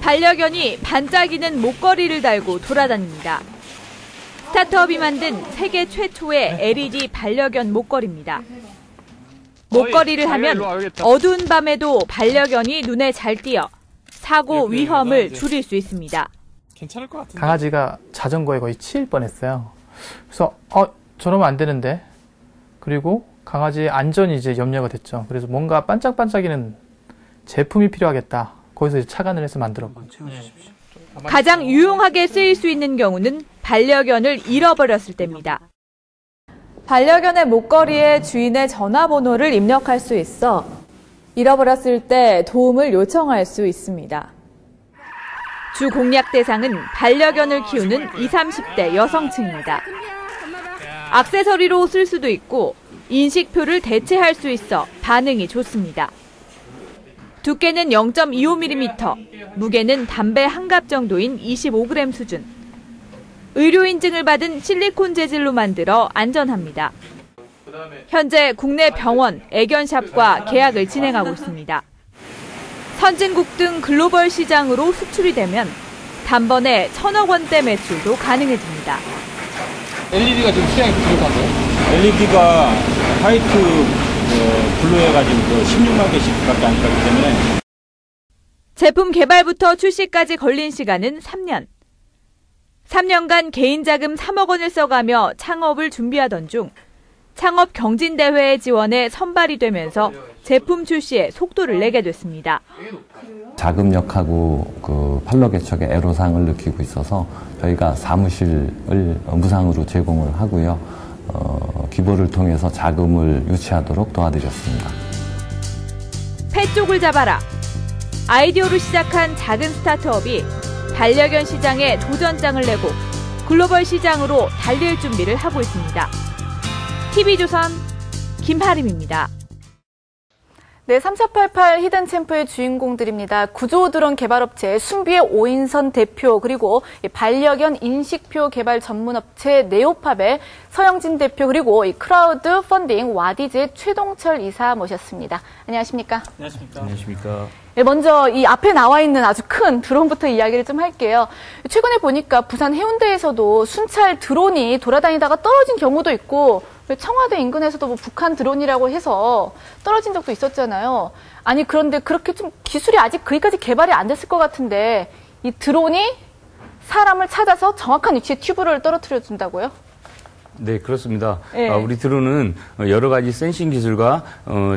반려견이 반짝이는 목걸이를 달고 돌아다닙니다. 스타트업이 만든 세계 최초의 LED 반려견 목걸이입니다. 목걸이를 하면 어두운 밤에도 반려견이 눈에 잘 띄어 사고 위험을 줄일 수 있습니다. 괜찮을 것 같은데. 강아지가 자전거에 거의 치일 뻔했어요. 그래서 저러면 안 되는데. 그리고 강아지의 안전이 이제 염려가 됐죠. 그래서 뭔가 반짝반짝이는 제품이 필요하겠다. 거기서 이제 착안을 해서 만들었거든요. 가장 유용하게 쓰일 수 있는 경우는 반려견을 잃어버렸을 때입니다. 반려견의 목걸이에 주인의 전화번호를 입력할 수 있어 잃어버렸을 때 도움을 요청할 수 있습니다. 주 공략 대상은 반려견을 키우는 20, 30대 여성층입니다. 액세서리로 쓸 수도 있고 인식표를 대체할 수 있어 반응이 좋습니다. 두께는 0.25mm, 무게는 담배 한 갑 정도인 25g 수준. 의료 인증을 받은 실리콘 재질로 만들어 안전합니다. 현재 국내 병원, 애견샵과 계약을 진행하고 있습니다. 선진국 등 글로벌 시장으로 수출이 되면 단번에 1,000억 원대 매출도 가능해집니다. LED가 지금 시장에 부족한가요? LED가 화이트 블루 해가지고 16만 개씩밖에 안 가기 때문에. 제품 개발부터 출시까지 걸린 시간은 3년. 3년간 개인 자금 3억 원을 써가며 창업을 준비하던 중 창업 경진대회의 지원에 선발이 되면서 제품 출시에 속도를 내게 됐습니다. 자금력하고 그 판로 개척에 애로사항을 느끼고 있어서 저희가 사무실을 무상으로 제공을 하고요. 기부를 통해서 자금을 유치하도록 도와드렸습니다. 펫쪽을 잡아라. 아이디어로 시작한 작은 스타트업이 반려견 시장에 도전장을 내고 글로벌 시장으로 달릴 준비를 하고 있습니다. TV조선 김하림입니다. 네, 3488 히든 챔프의 주인공들입니다. 구조 드론 개발업체 순비의 오인선 대표, 그리고 반려견 인식표 개발 전문업체 네오팝의 서영진 대표, 그리고 크라우드 펀딩 와디즈의 최동철 이사 모셨습니다. 안녕하십니까? 안녕하십니까? 안녕하십니까? 네, 먼저 이 앞에 나와 있는 아주 큰 드론부터 이야기를 좀 할게요. 최근에 보니까 부산 해운대에서도 순찰 드론이 돌아다니다가 떨어진 경우도 있고, 청와대 인근에서도 뭐 북한 드론이라고 해서 떨어진 적도 있었잖아요. 아니, 그런데 그렇게 좀 기술이 아직 거기까지 개발이 안 됐을 것 같은데 이 드론이 사람을 찾아서 정확한 위치에 튜브를 떨어뜨려 준다고요? 네, 그렇습니다. 네. 우리 드론은 여러 가지 센싱 기술과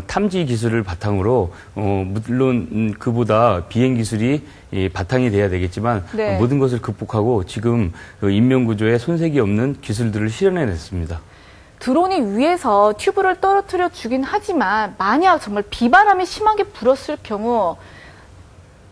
탐지 기술을 바탕으로 물론 그보다 비행 기술이 바탕이 돼야 되겠지만 네. 모든 것을 극복하고 지금 인명 구조에 손색이 없는 기술들을 실현해냈습니다. 드론이 위에서 튜브를 떨어뜨려 주긴 하지만 만약 정말 비바람이 심하게 불었을 경우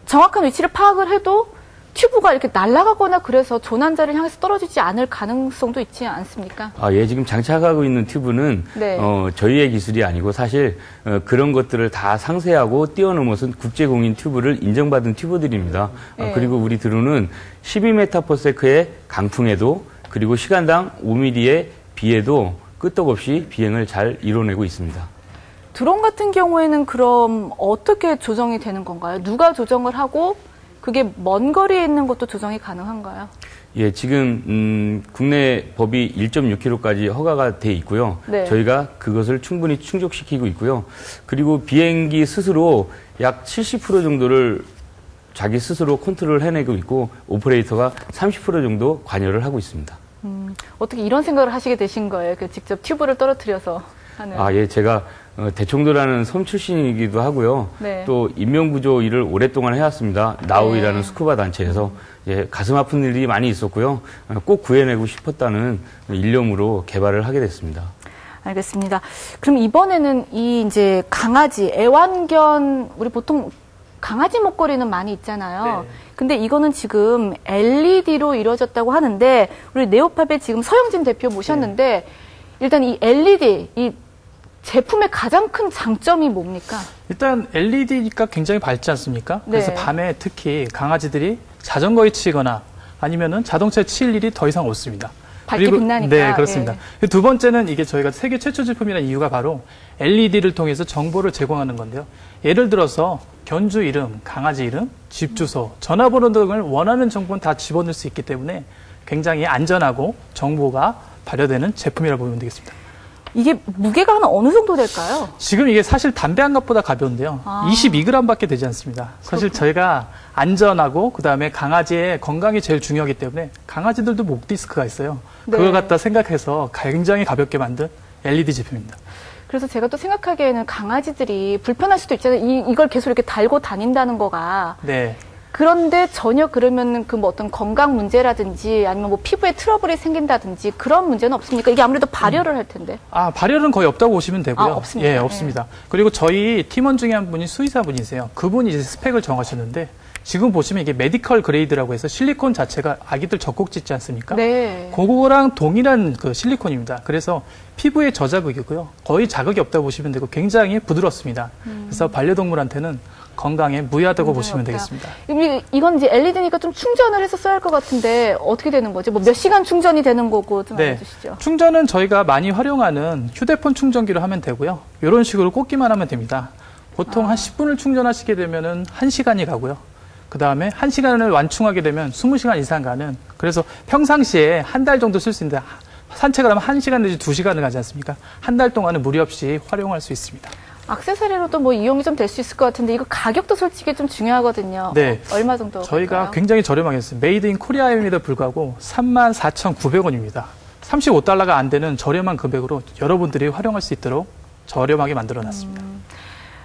정확한 위치를 파악을 해도 튜브가 이렇게 날아가거나 그래서 조난자를 향해서 떨어지지 않을 가능성도 있지 않습니까? 예, 지금 장착하고 있는 튜브는 네. 저희의 기술이 아니고 사실 그런 것들을 다 상세하고 뛰어넘어서 국제공인 튜브를 인정받은 튜브들입니다. 네. 그리고 우리 드론은 12m/s의 강풍에도 그리고 시간당 5mm의 비에도 끄떡없이 비행을 잘 이뤄내고 있습니다. 드론 같은 경우에는 그럼 어떻게 조정이 되는 건가요? 누가 조정을 하고 그게 먼 거리에 있는 것도 조정이 가능한가요? 예, 지금 국내 법이 1.6km까지 허가가 돼 있고요. 네. 저희가 그것을 충분히 충족시키고 있고요. 그리고 비행기 스스로 약 70% 정도를 자기 스스로 컨트롤 해내고 있고 오퍼레이터가 30% 정도 관여를 하고 있습니다. 어떻게 이런 생각을 하시게 되신 거예요? 직접 튜브를 떨어뜨려서 하는. 예, 제가 대청도라는 섬 출신이기도 하고요. 네. 또 인명구조 일을 오랫동안 해왔습니다. 나우이라는 네. 스쿠바 단체에서 가슴 아픈 일이 많이 있었고요. 꼭 구해내고 싶었다는 일념으로 개발을 하게 됐습니다. 알겠습니다. 그럼 이번에는 이 이제 강아지, 애완견, 우리 보통 강아지 목걸이는 많이 있잖아요. 네. 근데 이거는 지금 LED로 이루어졌다고 하는데 우리 네오팝의 지금 서영진 대표 모셨는데 일단 이 LED, 이 제품의 가장 큰 장점이 뭡니까? 일단 LED가 굉장히 밝지 않습니까? 네. 그래서 밤에 특히 강아지들이 자전거에 치거나 아니면은 자동차에 칠 일이 더 이상 없습니다. 밝게 빛나니까. 네, 그렇습니다. 예. 두 번째는 이게 저희가 세계 최초 제품이라는 이유가 바로 LED를 통해서 정보를 제공하는 건데요. 예를 들어서 견주 이름, 강아지 이름, 집 주소, 전화번호 등을 원하는 정보는 다 집어넣을 수 있기 때문에 굉장히 안전하고 정보가 발효되는 제품이라고 보면 되겠습니다. 이게 무게가 한 어느 정도 될까요? 지금 이게 사실 담배 한 갑보다 가벼운데요. 22g밖에 되지 않습니다. 사실 저희가 안전하고 그다음에 강아지의 건강이 제일 중요하기 때문에 강아지들도 목 디스크가 있어요. 네. 그걸 갖다 생각해서 굉장히 가볍게 만든 LED 제품입니다. 그래서 제가 또 생각하기에는 강아지들이 불편할 수도 있잖아요. 이걸 계속 이렇게 달고 다닌다는 거가. 네. 그런데 전혀 그러면 그 뭐 어떤 건강 문제라든지 아니면 뭐 피부에 트러블이 생긴다든지 그런 문제는 없습니까? 이게 아무래도 발열을 할 텐데. 발열은 거의 없다고 보시면 되고요. 없습니다. 예, 없습니다. 그리고 저희 팀원 중에 한 분이 수의사분이세요. 그분이 이제 스펙을 정하셨는데 지금 보시면 이게 메디컬 그레이드라고 해서 실리콘 자체가 아기들 젖꼭지 있지 않습니까? 네. 그거랑 동일한 그 실리콘입니다. 그래서 피부에 저자극이고요. 거의 자극이 없다고 보시면 되고 굉장히 부드럽습니다. 그래서 반려동물한테는 건강에 무해하다고 보시면 되겠습니다. 이건 이제 LED니까 좀 충전을 해서 써야 할 것 같은데 어떻게 되는 거죠? 뭐 몇 시간 충전이 되는 거고 좀 알려주시죠. 충전은 저희가 많이 활용하는 휴대폰 충전기로 하면 되고요. 이런 식으로 꽂기만 하면 됩니다. 보통 한 10분을 충전하시게 되면은 1시간이 가고요. 그 다음에 1시간을 완충하게 되면 20시간 이상 가는, 그래서 평상시에 한 달 정도 쓸 수 있는데 산책을 하면 1시간 내지 2시간을 가지 않습니까? 한 달 동안은 무리 없이 활용할 수 있습니다. 액세서리로도 뭐 이용이 좀 될 수 있을 것 같은데 이거 가격도 솔직히 좀 중요하거든요. 네. 얼마 정도? 저희가 볼까요? 굉장히 저렴하게 했어요. 메이드 인 코리아임에도 불구하고 34,900원입니다. 35달러가 안 되는 저렴한 금액으로 여러분들이 활용할 수 있도록 저렴하게 만들어놨습니다.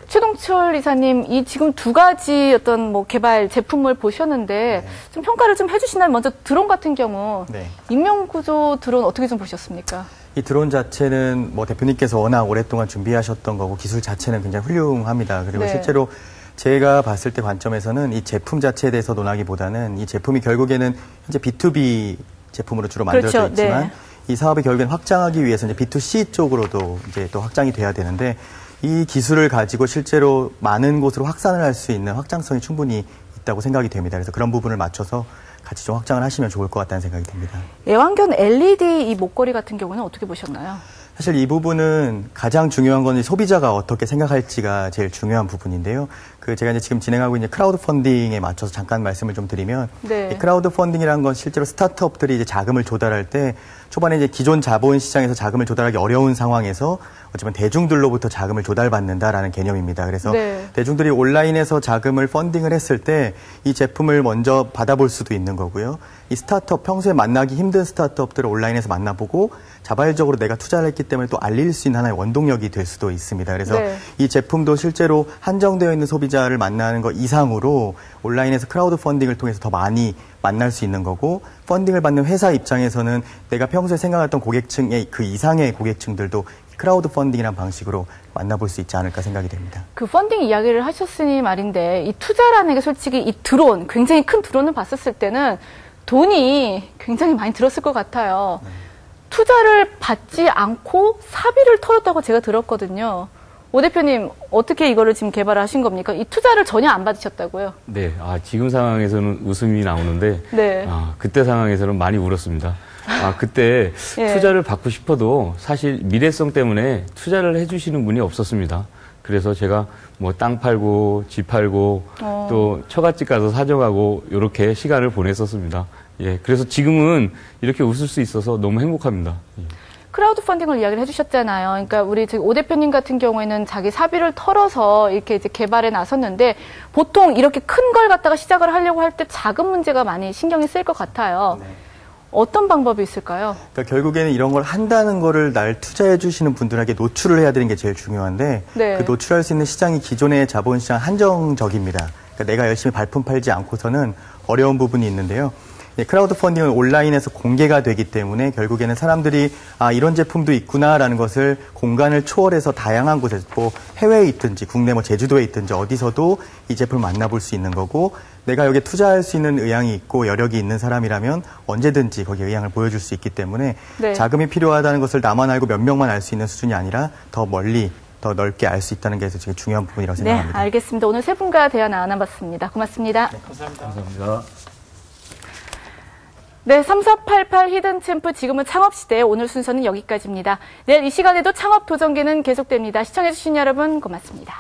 최동철 이사님, 이 지금 두 가지 어떤 뭐 개발 제품을 보셨는데 좀 평가를 좀 해주시나요? 먼저 드론 같은 경우 인명구조 드론 어떻게 좀 보셨습니까? 이 드론 자체는 뭐 대표님께서 워낙 오랫동안 준비하셨던 거고 기술 자체는 굉장히 훌륭합니다. 그리고 실제로 제가 봤을 때 관점에서는 이 제품 자체에 대해서 논하기보다는 이 제품이 결국에는 현재 B2B 제품으로 주로 만들어져 있지만 이 사업이 결국에는 확장하기 위해서 이제 B2C 쪽으로도 이제 또 확장이 돼야 되는데 이 기술을 가지고 실제로 많은 곳으로 확산을 할 수 있는 확장성이 충분히 있다고 생각이 됩니다. 그래서 그런 부분을 맞춰서 같이 좀 확장을 하시면 좋을 것 같다는 생각이 듭니다. 애완견 LED 이 목걸이 같은 경우는 어떻게 보셨나요? 사실 이 부분은 가장 중요한 건 소비자가 어떻게 생각할지가 제일 중요한 부분인데요. 제가 이제 지금 진행하고 있는 크라우드 펀딩에 맞춰서 잠깐 말씀을 좀 드리면, 이 크라우드 펀딩이라는 건 실제로 스타트업들이 이제 자금을 조달할 때 초반에 이제 기존 자본 시장에서 자금을 조달하기 어려운 상황에서 어쩌면 대중들로부터 자금을 조달받는다라는 개념입니다. 그래서 대중들이 온라인에서 자금을 펀딩을 했을 때 이 제품을 먼저 받아볼 수도 있는 거고요. 이 스타트업, 평소에 만나기 힘든 스타트업들을 온라인에서 만나보고 자발적으로 내가 투자를 했기 때문에 또 알릴 수 있는 하나의 원동력이 될 수도 있습니다. 그래서 이 제품도 실제로 한정되어 있는 소비자를 만나는 것 이상으로 온라인에서 크라우드 펀딩을 통해서 더 많이 만날 수 있는 거고, 펀딩을 받는 회사 입장에서는 내가 평소에 생각했던 고객층의 그 이상의 고객층들도 크라우드 펀딩이라는 방식으로 만나볼 수 있지 않을까 생각이 됩니다. 그 펀딩 이야기를 하셨으니 말인데 이 투자라는 게 솔직히 이 드론, 굉장히 큰 드론을 봤었을 때는 돈이 굉장히 많이 들었을 것 같아요. 투자를 받지 않고 사비를 털었다고 제가 들었거든요. 오 대표님, 어떻게 이거를 지금 개발하신 겁니까? 이 투자를 전혀 안 받으셨다고요? 네, 지금 상황에서는 웃음이 나오는데, 그때 상황에서는 많이 울었습니다. 그때 투자를 받고 싶어도 사실 미래성 때문에 투자를 해주시는 분이 없었습니다. 그래서 제가 뭐 땅 팔고, 집 팔고, 또 처갓집 가서 사정하고, 이렇게 시간을 보냈었습니다. 예, 그래서 지금은 이렇게 웃을 수 있어서 너무 행복합니다. 예. 크라우드 펀딩을 이야기를 해주셨잖아요. 그러니까 우리 오 대표님 같은 경우에는 자기 사비를 털어서 이렇게 이제 개발에 나섰는데 보통 이렇게 큰 걸 갖다가 시작을 하려고 할 때 자금 문제가 많이 신경이 쓸 것 같아요. 어떤 방법이 있을까요? 그러니까 결국에는 이런 걸 한다는 거를 날 투자해 주시는 분들에게 노출을 해야 되는 게 제일 중요한데 그 노출할 수 있는 시장이 기존의 자본시장 한정적입니다. 그러니까 내가 열심히 발품 팔지 않고서는 어려운 부분이 있는데요. 크라우드 펀딩은 온라인에서 공개가 되기 때문에 결국에는 사람들이 이런 제품도 있구나라는 것을 공간을 초월해서 다양한 곳에서 뭐 해외에 있든지 국내 뭐 제주도에 있든지 어디서도 이 제품을 만나볼 수 있는 거고, 내가 여기에 투자할 수 있는 의향이 있고 여력이 있는 사람이라면 언제든지 거기에 의향을 보여줄 수 있기 때문에 자금이 필요하다는 것을 나만 알고 몇 명만 알 수 있는 수준이 아니라 더 멀리 더 넓게 알 수 있다는 게 되게 중요한 부분이라고 생각합니다. 네, 알겠습니다. 오늘 세 분과 대화 나눠봤습니다. 고맙습니다. 네, 감사합니다. 감사합니다. 네, 3488 히든챔프 지금은 창업시대, 오늘 순서는 여기까지입니다. 내일 이 시간에도 창업 도전기는 계속됩니다. 시청해주신 여러분 고맙습니다.